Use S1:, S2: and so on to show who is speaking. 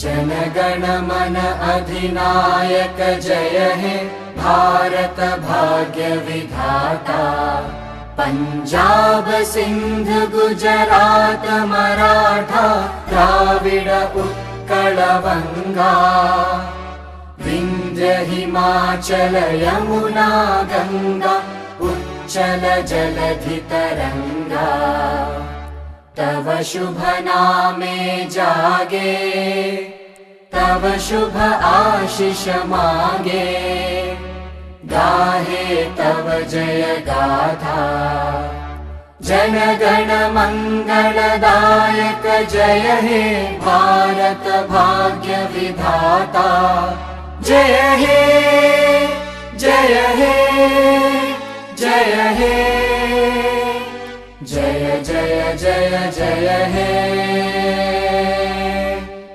S1: जनगण मन अधिनायक जय हे भारत भाग्य विधाता। पंजाब सिंध गुजरात मराठा द्राविड उत्कल वंगा। विंध्य हिमाचल यमुना गंगा उच्चल जलधि तरंगा। तव शुभ नामे जागे तव शुभ आशीष मागे। गाहे तव जय गाथा जनगण मंगलदायक जय हे भारत भाग्य विधाता। जय हे जय हे जय हे जय जय जय जय हे।